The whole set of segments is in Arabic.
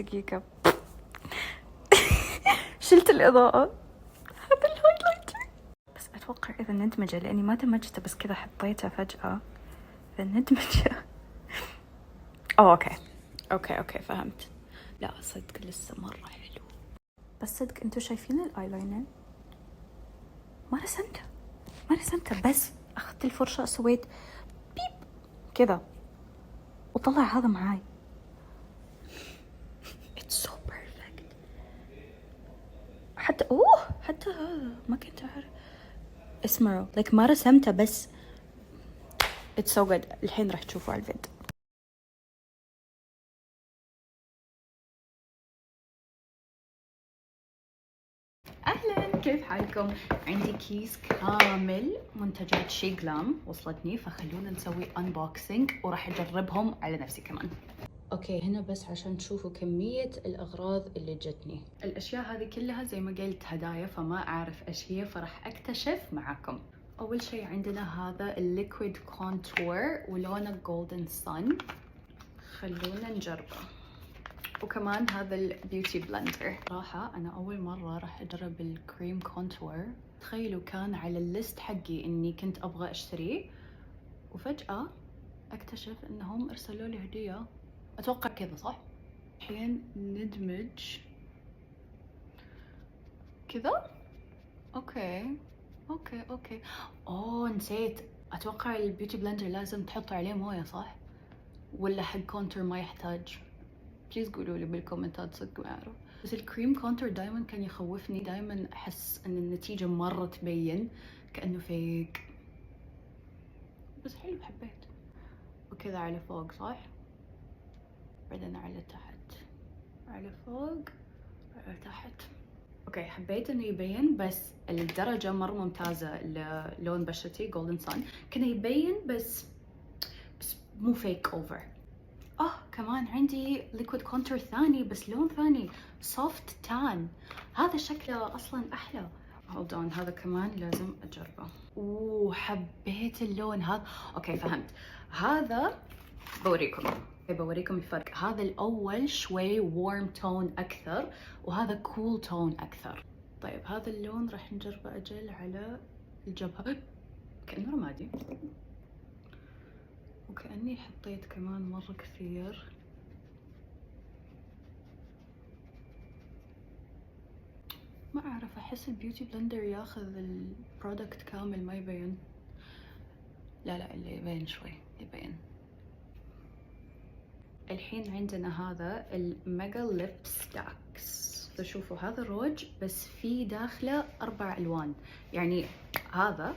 دقيقة. شلت الإضاءة. هذا الهايلايتر بس أتوقع إذا ندمجه، لأني ما دمجته بس كذا حطيته فجأة، إذا ندمجه. أوكي فهمت. لا صدق لسه مرة حلو، بس صدق أنتوا شايفين الآيلاينر؟ ما رسمته بس أخذت الفرشة سويت بيب كذا وطلع هذا معاي. It's so perfect. حتى هذا ما كنت أعرف اسمه ما رسمته بس It's so good. الحين راح تشوفوا على الفيديو. أهلا، كيف حالكم؟ عندي كيس كامل منتجات شي جلام وصلتني، فخلونا نسوي unboxing وراح أجربهم على نفسي كمان. اوكي هنا بس عشان تشوفوا كمية الأغراض اللي جتني. الأشياء هذه كلها زي ما قلت هدايا، فما أعرف إيش هي، فراح أكتشف معاكم. أول شيء عندنا هذا الليكويد كونتور ولونه جولدن سان، خلونا نجربه. وكمان هذا البيوتي بلندر. صراحة أنا أول مرة راح أجرب الكريم كونتور. تخيلوا كان على الليست حقي إني كنت أبغى أشتريه، وفجأة أكتشف إنهم أرسلوا لي هدية. أتوقع كذا صح؟ الحين ندمج كذا. أوكي. نسيت، أتوقع البيوتي بلندر لازم تحط عليه موية صح؟ ولا حق كونتور ما يحتاج؟ بليز قولوا لي بالكومنتات، صدق ما أعرف. بس الكريم كونتور دايما كان يخوفني، دايما أحس أن النتيجة مرة تبين كأنه فيك، بس حلو حبيت. وكذا على فوق صح؟ بعدين على تحت، على فوق، على تحت. اوكي حبيت انه يبين، بس الدرجة مرة ممتازة للون بشرتي جولدن سان، كان يبين بس مو فيك اوفر. كمان عندي ليكويد كونتور ثاني بس لون ثاني، سوفت تان. هذا شكله اصلا احلى. هولد اون، هذا كمان لازم اجربه. حبيت اللون هذا. اوكي فهمت. هذا بوريكم الفرق. هذا الأول شوي وارم تون أكثر، وهذا كول تون أكثر. طيب هذا اللون راح نجربه أجل على الجبهة، كأنه رمادي، وكأني حطيت كمان مرة كثير. ما أعرف، أحس البيوتي بلندر ياخذ البرودكت كامل ما يبين. لا اللي يبين شوي يبين. الحين عندنا هذا الميجا ليب ستاكس. شوفوا هذا روج بس في داخله 4 ألوان، يعني هذا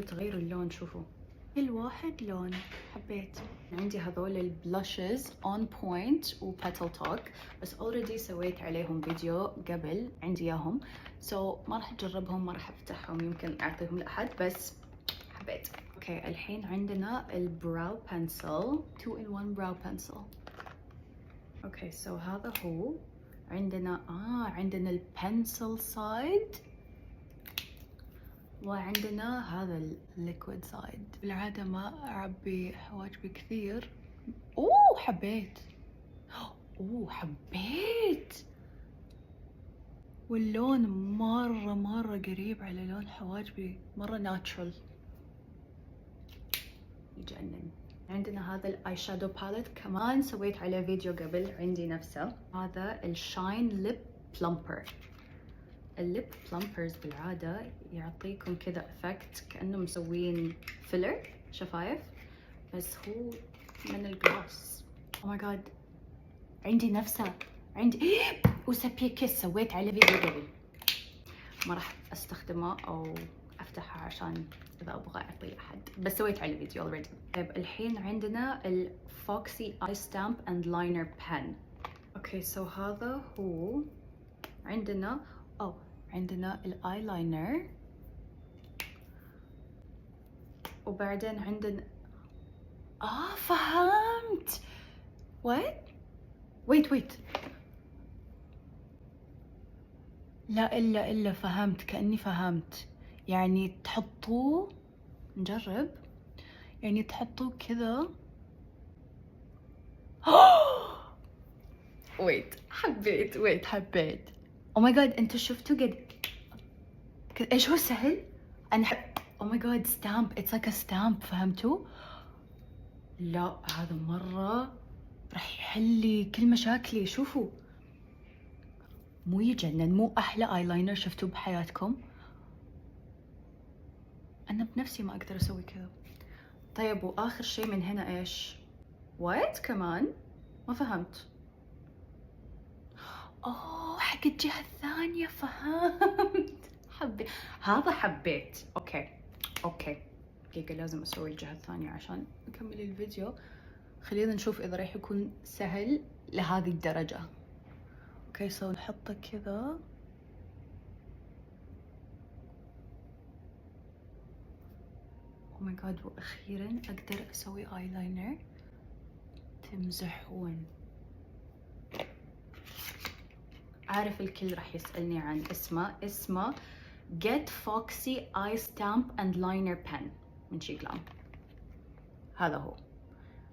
تغير اللون. شوفوا كل واحد لون. حبيت. عندي هذول البلاشز اون بوينت وباتل توك، بس اوريدي سويت عليهم فيديو قبل، عندي اياهم ما راح اجربهم، ما راح افتحهم، يمكن اعطيهم لاحد، بس حبيت. اوكي الحين عندنا البراو بنسل 2 in 1 براو بنسل. اوكي هذا هو. عندنا البنسل سايد، وعندنا هذا الليكويد سايد. بالعادة ما اعبي حواجبي كثير. حبيت. واللون مرة قريب على لون حواجبي، مرة ناتشرال، يجنن. عندنا هذا الاي شادو باليت، كمان سويت عليه فيديو قبل، عندي نفسه. هذا الشاين ليب بلمبر. الليب بلمبرز بالعادة يعطيكم كذا افكت كأنه مسوين فيلر شفايف، بس هو من الجلاس. او ماي جاد، عندي نفسه. عندي وسبي كيس سويت عليه فيديو قبل، ما راح استخدمه او افتحه عشان اذا ابغى اعطيه احد، بس سويت عليه فيديو اوريدي. طيب الحين عندنا الفوكسي اي ستامب اند لاينر بن. اوكي هذا هو. عندنا الاي لاينر، وبعدين عندنا فهمت. ويت لا الا فهمت، كأني فهمت. يعني تحطوه، نجرب، يعني تحطوه كذا. حبيت. او ماي جاد، انتوا شفتوا ايش هو سهل؟ انا او ماي جاد، ستامب، اتس لايك ا ستامب، فهمتوا؟ لا هذا مرة راح يحل لي كل مشاكلي. شوفوا، مو يجنن؟ مو احلى ايلاينر شفتوه بحياتكم؟ انا بنفسي ما اقدر اسوي كذا. طيب واخر شيء من هنا ايش؟ وات كمان؟ ما فهمت. اوه حق الجهة الثانية، فهمت. هذا حبيت. اوكي دقيقة، لازم اسوي الجهة الثانية عشان نكمل الفيديو. خلينا نشوف اذا راح يكون سهل لهذه الدرجة. اوكي سو نحطه كذا. او ماي جاد، واخيرا اقدر اسوي ايلاينر. تمزحون. عارف الكل راح يسألني عن اسمه Get Foxy Eye Stamp and Liner Pen من شي جلام. هذا هو،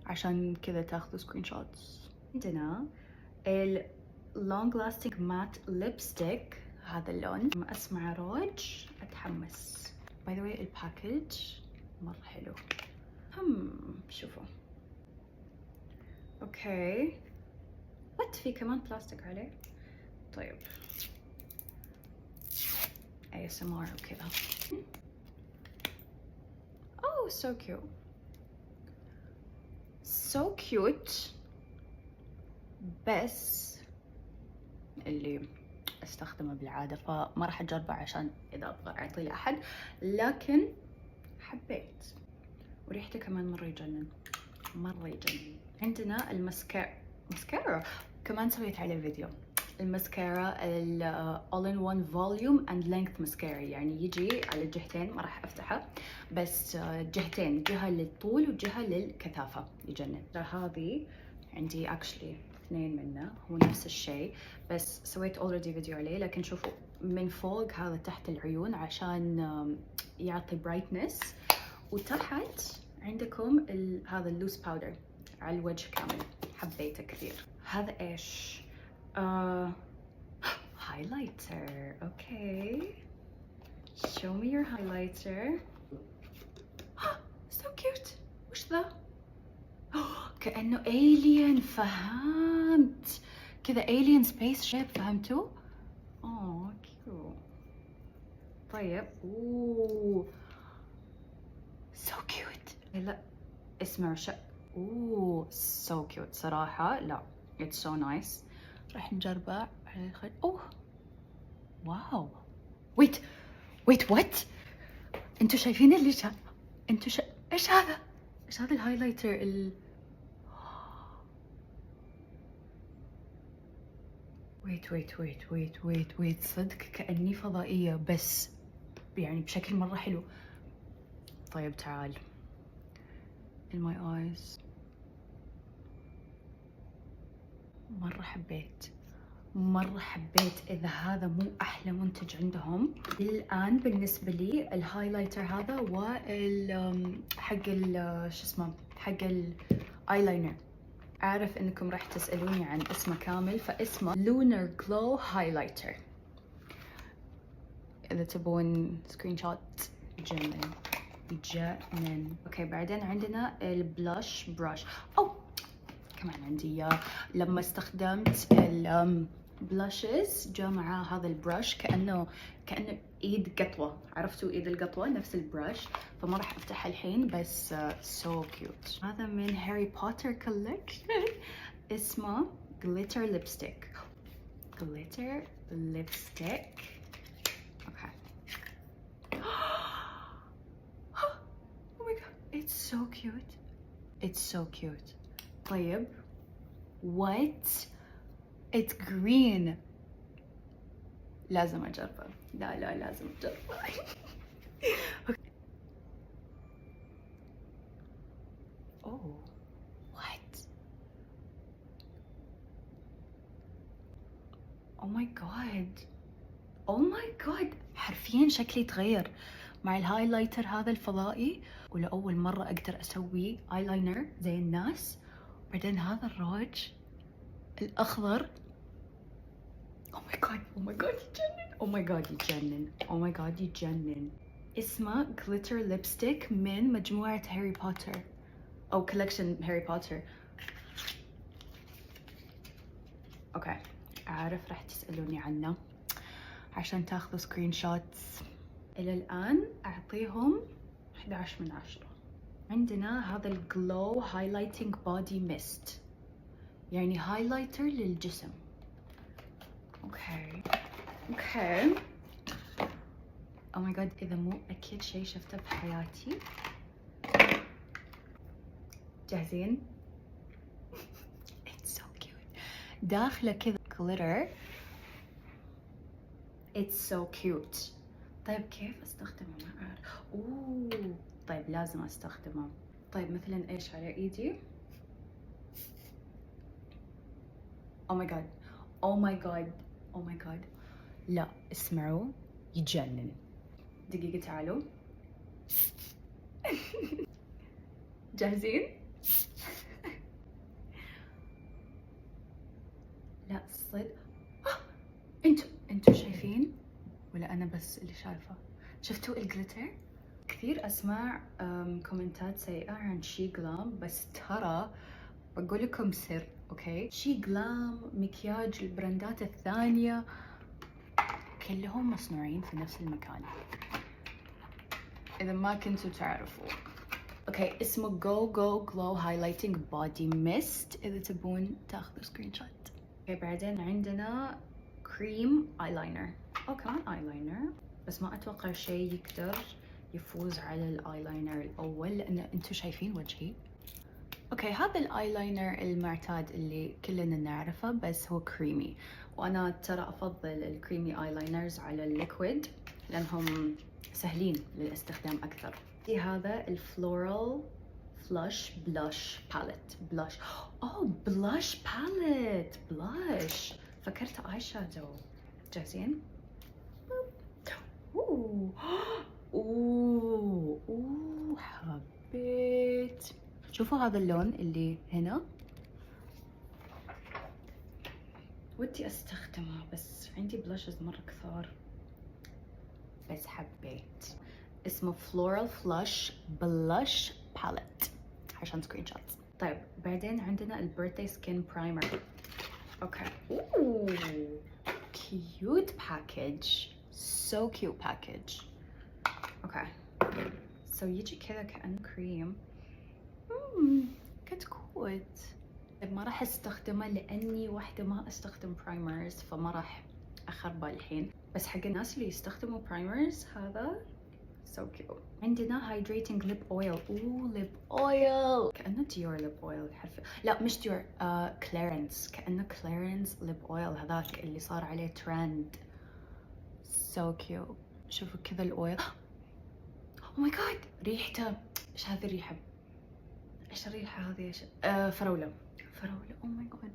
عشان كذا تاخذوا سكرين شوتس. عندنا ال Long Lasting Matte Lipstick، هذا اللون. لما اسمع روج اتحمس. باي ذا واي الباكج مرة حلو. شوفوا. اوكي في كمان بلاستيك عليه. طيب ASMR وكذا. Oh so cute. بس اللي استخدمه بالعادة فما راح اجربه عشان اذا ابغى اعطيه لاحد، لكن حبيت وريحته كمان مرة يجنن. عندنا الماسكارا كمان سويت عليه فيديو. الماسكارا ال All in One Volume and Length Mascara، يعني يجي على الجهتين، ما راح افتحه بس جهتين، جهة للطول وجهة للكثافة. يجنن. هذه عندي actually 2 منه، هو نفس الشيء بس سويت already فيديو عليه. لكن شوفوا من فوق هذا تحت العيون عشان يعطي برايتنس، وتحت عندكم هذا اللوس باودر على الوجه كامل. حبيته كثير. هذا ايش؟ highlighter. Okay, show me your highlighter. so cute. وش ذا؟ كأنه alien. فهمت، كذا alien space shape. فهمتوا؟ cute. طيب so cute. لا اسمعوا so cute صراحة. لا it's so nice. راح نجربه على الخد. واو. wait what؟ انتوا شايفين اللي ايش هذا؟ ايش هذا الهايلايتر wait صدق كأني فضائية، بس يعني بشكل مرة حلو. طيب تعال in my eyes. مرة حبيت. إذا هذا مو أحلى منتج عندهم الآن بالنسبة لي الهايلايتر هذا حق شو اسمه، حق الآيلاينر. أعرف إنكم راح تسألوني عن اسمه كامل، فاسمه Lunar Glow Highlighter. إذا تبون سكرين شوت جنن. أوكي بعدين عندنا البلاش براش. كمان عندي اياه. لما استخدمت البلاشز جاء معاه هذا البرش كأنه ايد قطوة. عرفتوا ايد القطوة؟ نفس البرش. فما راح افتحها الحين بس سو كيوت. هذا من هاري بوتر كولكشن. اسمه glitter lipstick. اوكي. oh my god it's so cute. طيب what؟ it's green. لازم اجربه. لا لازم اجربه. what؟ oh my god حرفيا شكلي تغير مع الهايلايتر هذا الفضائي، ولأول مرة اقدر اسوي ايلاينر زي الناس. بعدين هذا الروج الأخضر. Oh my god يتجنن. Oh my god يتجنن. Oh my god يتجنن. اسمه glitter lipstick من مجموعة هاري بوتر أو collection هاري بوتر. اوكي أعرف راح تسألوني عنه عشان تاخذوا سكرين شوتس. إلى الآن أعطيهم 11/10. عندنا هذا الجلو هايلايتنج بودي ميست، يعني هايلايتر للجسم. اوكي او ماي جاد، اذا مو اكيد شيء شفته بحياتي. جاهزين؟ It's so cute. داخله كذا glitter. It's so cute. طيب كيف استخدمه؟ ما اعرف. اوه طيب لازم استخدمه. طيب مثلا ايش على ايدي؟ Oh my god oh my god oh my god. لا اسمعوا يجنن. دقيقة تعالوا. جاهزين؟ لا صدق. انتوا شايفين ولا انا بس اللي شايفه؟ شفتوا الجليتر؟ كثير اسمع كومنتات سيئة عن شي جلام، بس ترى بقول لكم سر. اوكي شي جلام، مكياج البراندات الثانية كلهم مصنوعين في نفس المكان، اذا ما كنتوا تعرفوا. اوكي اسمه جو جو جلو هايلايتنج بودي ميست، اذا تبون تاخذوا سكرين شوت. اوكي بعدين عندنا كريم ايلاينر او كمان ايلاينر، بس ما اتوقع شيء يقدر يفوز على الايلاينر الاول لان انتم شايفين وجهي. اوكي هذا الايلاينر المعتاد اللي كلنا نعرفه، بس هو كريمي، وانا ترى افضل الكريمي ايلاينرز على الليكويد لانهم سهلين للاستخدام اكثر. في هذا الفلورال فلاش بلاش باليت. بلاش بلاش باليت. بلاش فكرت اي شادو. جاهزين؟ اوه حبيت. شوفوا هذا اللون اللي هنا، ودي استخدمه بس عندي بلاشز مرة كثار، بس حبيت. اسمه فلورال فلاش بلاش باليت عشان سكرين شوتس. طيب بعدين عندنا البيرثدي سكين برايمر. اوكي كيوت باكج، سو كيوت باكج. اوكي سو يجي كذا كأنه كريم. كتكوت. ما راح استخدمه لاني واحدة ما استخدم برايمرز، فما راح اخربه الحين، بس حق الناس اللي يستخدموا برايمرز هذا سو كيوت. عندنا هايدريتنج ليب اويل. ليب اويل كأنه ديور ليب اويل. لا مش ديور، كليرنس. كأنه كليرنس ليب اويل، هذاك اللي صار عليه ترند. سو كيوت. شوفوا كذا الاويل. او ماي جاد ريحته. ايش هذه الريحة؟ ايش الريحة هذه؟ ايش؟ فراولة. او ماي جاد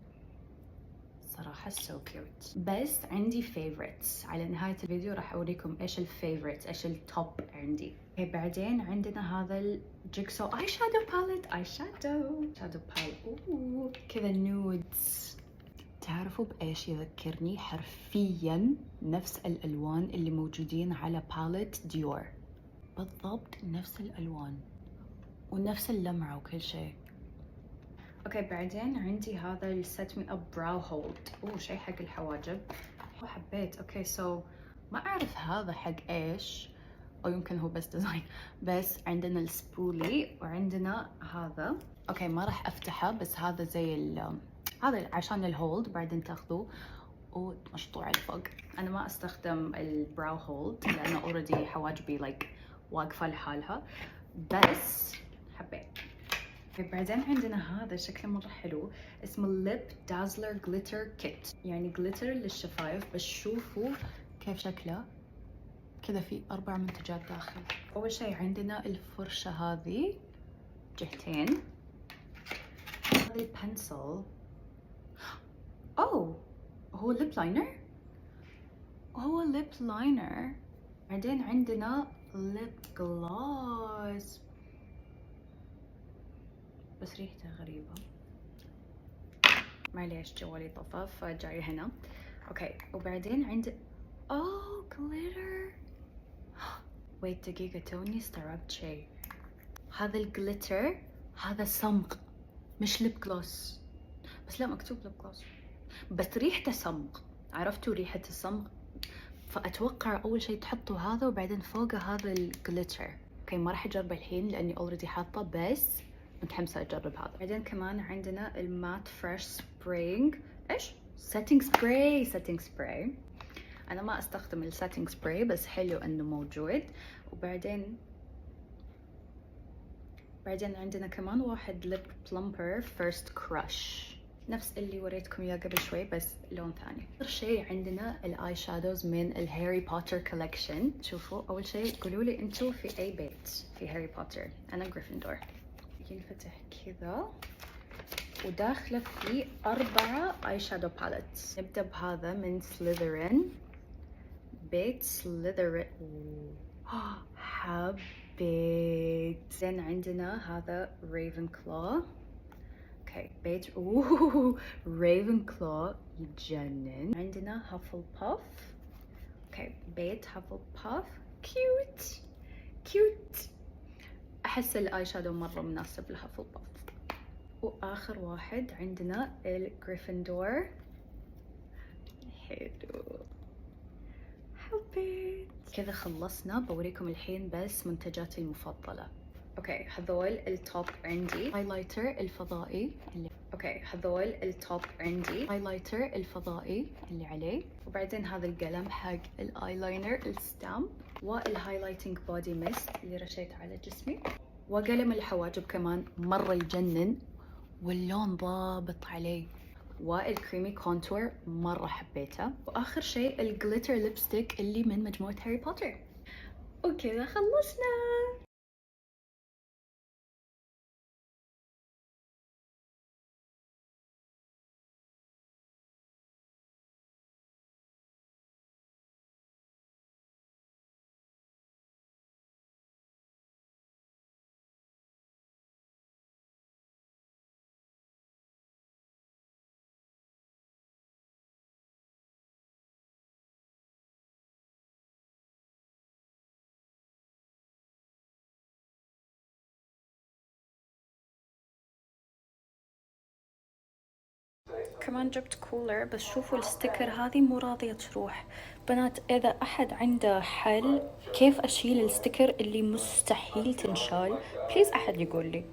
صراحة سو كيوت. بس عندي فيفورتس، على نهاية الفيديو راح اوريكم ايش الفيفورتس، ايش التوب عندي. بعدين عندنا هذا الجيكسو اي شادو باليت. اي شادو باليت كذا نودز. تعرفوا بايش يذكرني؟ حرفيا نفس الالوان اللي موجودين على باليت ديور، بالضبط نفس الالوان ونفس اللمعة وكل شيء. اوكي بعدين عندي هذا السيت مي اب براو هولد. شيء حق الحواجب. حبيت. اوكي سو ما اعرف هذا حق ايش، او يمكن هو بس ديزاين. بس عندنا السبولي وعندنا هذا. اوكي ما راح افتحه، بس هذا زي هذا عشان الهولد، بعدين تاخذوه وتمشطوه على فوق. انا ما استخدم البراو هولد لانه اوريدي حواجبي واقفه لحالها، بس حبيت. بعدين عندنا هذا شكله مرة حلو، اسمه ليب دازلر جليتر كيت، يعني جليتر للشفايف. بس شوفوا كيف شكله كذا، في 4 منتجات داخل. أول شيء عندنا الفرشة هذه جهتين. هذا البنسل. هو ليب لاينر. بعدين عندنا ليب جلوس، بس ريحته غريبة. معليش جوالي طفى فجاي هنا. اوكي وبعدين عند glitter. ويت دقيقة توني استوعبت شيء. هذا الجليتر هذا صمغ مش ليب جلوس. بس لا مكتوب ليب جلوس بس ريحته صمغ. عرفتوا ريحة الصمغ؟ فأتوقع أول شيء تحطوا هذا وبعدين فوقه هذا الجليتر. اوكي ما راح أجربه الحين لأني اوريدي حاطه بس متحمسة أجرب هذا. بعدين كمان عندنا المات فريش سبرينج ايش؟ سيتنج سبراي. أنا ما أستخدم السيتنج سبراي بس حلو إنه موجود. وبعدين عندنا كمان واحد ليب بلمبر فيرست كراش نفس اللي وريتكم اياه قبل شوي بس لون ثاني. اخر شيء عندنا الاي شادوز من الهاري بوتر كولكشن. شوفوا اول شيء قولوا لي انتم في اي بيت في هاري بوتر. انا جريفندور. ينفتح كذا وداخله فيه 4 اي شادو باليتس. نبدا بهذا من سليذرين. بيت سليذرين حبيت. زين عندنا هذا ريفن كلو. اوكي بيت ريفن كلو يتجنن. عندنا هافل باف. اوكي بيت هافل باف كيوت. احس الاي شادو مره مناسب لهافل باف. واخر واحد عندنا الجريفندور. حلو حبيت. كذا خلصنا. بوريكم الحين بس منتجاتي المفضلة. اوكي هذول التوب عندي. هايلايتر الفضائي اللي عليه. وبعدين هذا القلم حق الايلاينر الستامب. والهايلايتنج بودي ميست اللي رشيت على جسمي. وقلم الحواجب كمان مرة يجنن واللون ضابط عليه. والكريمي كونتور مرة حبيته. وآخر شيء الجليتر ليبستيك اللي من مجموعة هاري بوتر. وكذا خلصنا. كمان جبت كولر بس شوفوا الستيكر هذه مو راضية تروح. بنات إذا أحد عنده حل كيف أشيل الستيكر اللي مستحيل تنشال بليز أحد يقول لي.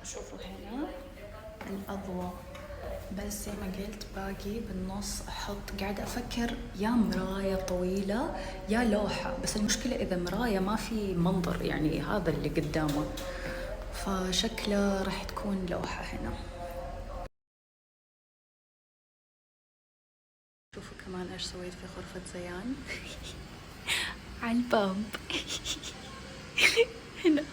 شوفوا هنا الأضواء بس زي ما قلت باقي بالنص أحط. قاعدة أفكر يا مراية طويلة يا لوحة بس المشكلة إذا مراية ما في منظر يعني هذا اللي قدامه فشكله راح تكون لوحة هنا. شوفوا كمان ايش سويت في غرفة زيان على الباب هنا.